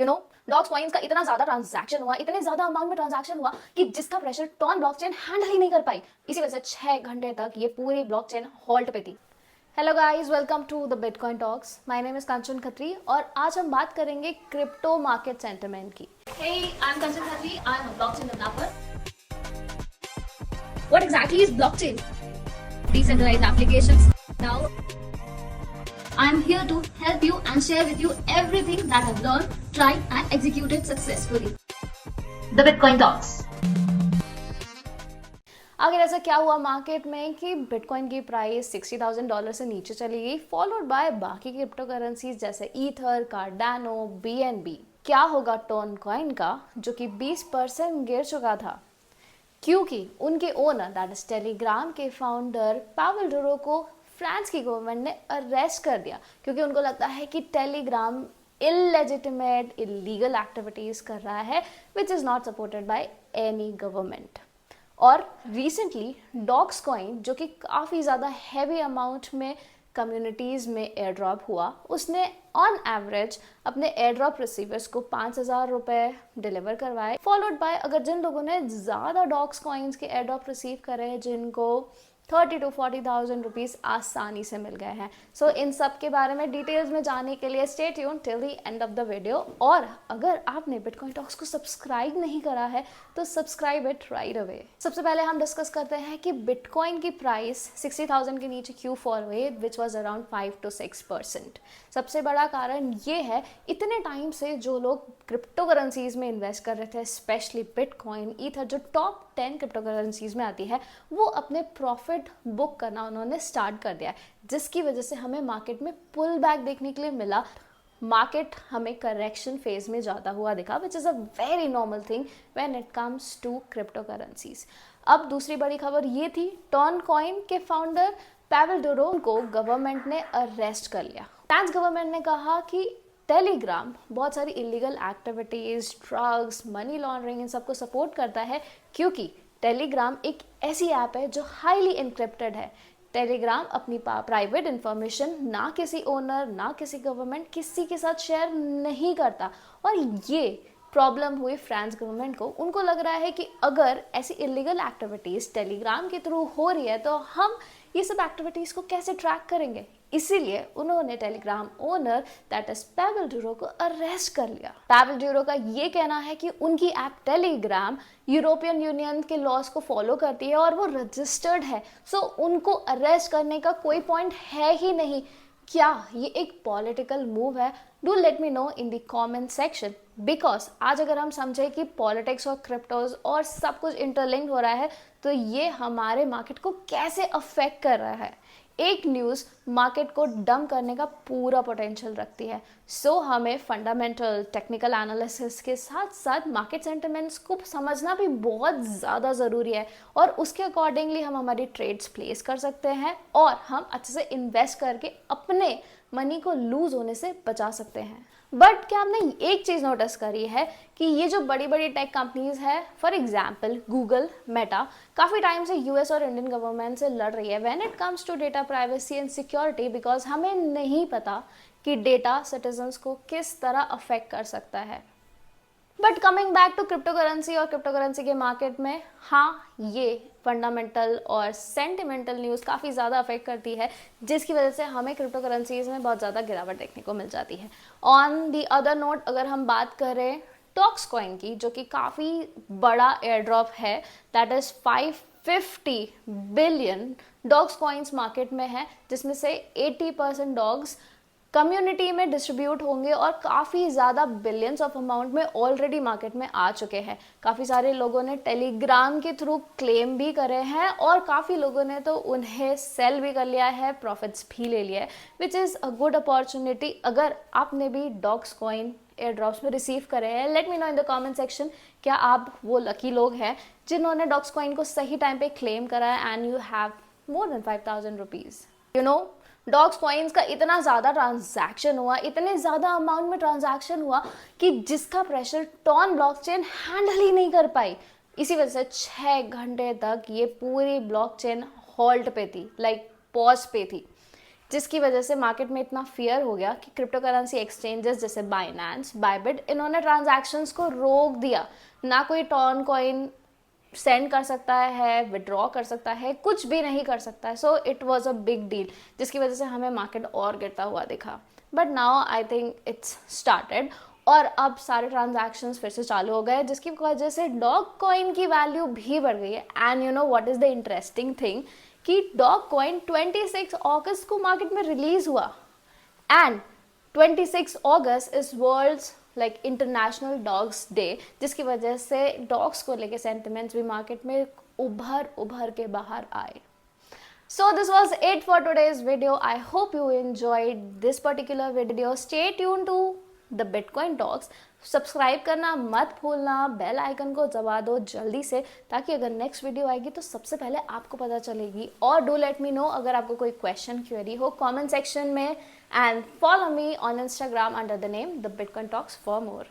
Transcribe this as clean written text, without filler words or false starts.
You know doge coins का इतना ज्यादा ट्रांजैक्शन हुआ, इतने ज्यादा अमाउंट में ट्रांजैक्शन हुआ कि जिसका प्रेशर टॉन ब्लॉकचेन हैंडल ही नहीं कर पाई। इसी वजह से 6 घंटे तक ये पूरी ब्लॉकचेन हॉल्ट पे थी। Hello guys, welcome to the Bitcoin talks. My name is Kanchan Khatri और आज हम बात करेंगे क्रिप्टो मार्केट सेंटिमेंट की। Hey, I'm Kanchan Khatri. I'm a blockchain developer. What exactly is blockchain? Decentralized applications. Now, I'm here to help you and share with you everything that I've learned, tried and executed successfully. The Bitcoin Talks. आखिर ऐसा क्या हुआ market में कि bitcoin की price $60,000 से नीचे चली गई, फॉलोड बाय बाकी क्रिप्टो करेंसीज जैसे ईथर, कार्डानो, बीएनबी। क्या होगा टोन कॉइन का जो कि 20% गिर चुका था, क्योंकि उनके ओनर दैट इज टेलीग्राम के फाउंडर पावेल डुरो को फ्रांस की गवर्नमेंट ने अरेस्ट कर दिया, क्योंकि उनको लगता है कि टेलीग्राम इलेजिटिमेट इलीगल एक्टिविटीज कर रहा है which is not supported by any government. और रिसेंटली डॉक्स कॉइन जो कि काफ़ी ज़्यादा हैवी अमाउंट में कम्युनिटीज़ में एयर ड्रॉप हुआ, उसने ऑन एवरेज अपने एयर ड्रॉप रिसीवर्स को 5,000 रुपये डिलीवर करवाए, फॉलोड बाय अगर जिन लोगों ने ज़्यादा डॉक्स कॉइन्स के एयर ड्रॉप रिसीव करे हैं जिनको 30 to 40,000 रुपीज़ आसानी से मिल गए हैं। सो इन सब के बारे में डिटेल्स में जानने के लिए stay tune till the end of the video. और अगर आपने बिटकॉइन टॉक्स को सब्सक्राइब नहीं करा है तो सब्सक्राइब इट राइट अवे। सबसे पहले हम डिस्कस करते हैं कि बिटकॉइन की प्राइस 60,000 के नीचे क्यों फॉल हुई, विच वॉज अराउंड 5 to 6%। सबसे बड़ा कारण ये है, इतने टाइम से जो लोग क्रिप्टो करेंसीज में इन्वेस्ट कर रहे थे, स्पेशली बिटकॉइन, ईथर जो टॉप 10 क्रिप्टो करेंसीज में आती है, वो अपने प्रॉफिट बुक करना उन्होंने स्टार्ट कर दिया है, जिसकी वजह से हमें मार्केट में पुल बैक देखने के लिए मिला। मार्केट हमें करेक्शन फेज में जाता हुआ दिखा, which is a very normal thing when it comes to cryptocurrencies. अब दूसरी बड़ी खबर ये थी, टॉन कॉइन के फाउंडर पावेल डुरो को गवर्नमेंट ने अरेस्ट कर लिया। फ्रांस गवर्नमेंट ने कहा कि टेलीग्राम बहुत सारी illegal activities, drugs, money laundering, इन सबको सपोर्ट करता है, क्योंकि टेलीग्राम एक ऐसी ऐप है जो हाईली इनक्रिप्टेड है। टेलीग्राम अपनी प्राइवेट इंफॉर्मेशन ना किसी ओनर ना किसी गवर्नमेंट किसी के साथ शेयर नहीं करता। और ये प्रॉब्लम हुई फ्रांस गवर्नमेंट को। उनको लग रहा है कि अगर ऐसी इलीगल एक्टिविटीज़ टेलीग्राम के थ्रू हो रही है तो हम ये सब एक्टिविटीज़ को कैसे ट्रैक करेंगे। इसीलिए उन्होंने Telegram owner that is Pavel Durov को अरेस्ट कर लिया। पावेल डुरो का ये कहना है कि उनकी ऐप टेलीग्राम यूरोपियन यूनियन के लॉज को फॉलो करती है और वो रजिस्टर्ड है, सो उनको अरेस्ट करने का कोई पॉइंट है ही नहीं। क्या ये एक पॉलिटिकल मूव है? Do let me know in the comment section, because आज अगर हम समझे कि पॉलिटिक्स और क्रिप्टोज और सब कुछ इंटरलिंक्ड हो रहा है तो ये हमारे मार्केट को कैसे अफेक्ट कर रहा है। एक न्यूज़ मार्केट को डंप करने का पूरा पोटेंशियल रखती है। सो हमें फंडामेंटल टेक्निकल एनालिसिस के साथ साथ मार्केट सेंटिमेंट्स को समझना भी बहुत ज़्यादा ज़रूरी है, और उसके अकॉर्डिंगली हम हमारी ट्रेड्स प्लेस कर सकते हैं और हम अच्छे से इन्वेस्ट करके अपने मनी को लूज होने से बचा सकते हैं। बट क्या आपने एक चीज़ नोटिस करी है कि ये जो बड़ी बड़ी टेक कंपनीज है, फॉर एग्जांपल गूगल, मेटा, काफ़ी टाइम से यूएस और इंडियन गवर्नमेंट से लड़ रही है when it comes to data privacy and security, because हमें नहीं पता कि डेटा सिटीजन्स को किस तरह अफेक्ट कर सकता है। But coming back to crypto currency और क्रिप्टो करेंसी के मार्केट में, हाँ, ये फंडामेंटल और सेंटिमेंटल न्यूज़ काफ़ी ज़्यादा अफेक्ट करती है, जिसकी वजह से हमें क्रिप्टो करेंसीज में बहुत ज़्यादा गिरावट देखने को मिल जाती है। ऑन दी अदर नोट, अगर हम बात करें डॉक्स कॉइन की, जो कि काफ़ी बड़ा एयर ड्रॉप है, that is 550 billion dogs coins market में है, जिसमें से 80% डॉग्स कम्युनिटी में डिस्ट्रीब्यूट होंगे और काफ़ी ज़्यादा बिलियंस ऑफ अमाउंट में ऑलरेडी मार्केट में आ चुके हैं। काफ़ी सारे लोगों ने टेलीग्राम के थ्रू क्लेम भी करे हैं और काफ़ी लोगों ने तो उन्हें सेल भी कर लिया है, प्रॉफिट्स भी ले लिया है, विच इज़ अ गुड अपॉर्चुनिटी। अगर आपने भी डॉग्स कॉइन एयर ड्रॉप्स में रिसीव करे हैं, let me know in the comment section, क्या आप वो लकी लोग हैं जिन्होंने डॉग्स कॉइन को सही टाइम पे क्लेम करा है and you have more than 5,000 rupees. You know doge coins का इतना ज़्यादा ट्रांजैक्शन हुआ, इतने ज़्यादा अमाउंट में ट्रांजैक्शन हुआ कि जिसका प्रेशर टॉन ब्लॉकचेन हैंडल ही नहीं कर पाई। इसी वजह से 6 घंटे तक ये पूरी ब्लॉकचेन हॉल्ट पे थी, लाइक पॉज पे थी। जिसकी वजह से मार्केट में इतना फियर हो गया कि क्रिप्टो करेंसी एक्सचेंजेस जैसे बाइनेंस, बाइबिट, इन्होंने ट्रांजैक्शंस को रोक दिया। ना कोई टॉन कॉइन सेंड कर सकता है, विड्रॉ कर सकता है, कुछ भी नहीं कर सकता है। So it was a big deal, जिसकी वजह से हमें मार्केट और गिरता हुआ दिखा। But now I think it's started, और अब सारे ट्रांजैक्शंस फिर से चालू हो गए, जिसकी वजह से डॉग कॉइन की वैल्यू भी बढ़ गई है। And you know what is the interesting thing कि डॉग कॉइन 26 अगस्त को मार्केट में रिलीज हुआ, एंड 26 अगस्त is world's like international dogs day, जिसकी वजह से डॉग्स को लेके सेंटिमेंट्स भी मार्केट में उभर के बाहर आए। So this was it for today's video. I hope you enjoyed this particular video. Stay tuned to the Bitcoin Talks. Subscribe करना मत भूलना, बेल आइकन को दबा दो जल्दी से, ताकि अगर नेक्स्ट वीडियो आएगी तो सबसे पहले आपको पता चलेगी। और डू लेट मी नो अगर आपको कोई क्वेश्चन क्वेरी हो कमेंट सेक्शन में, and follow me on Instagram under the name the Bitcoin talks for more.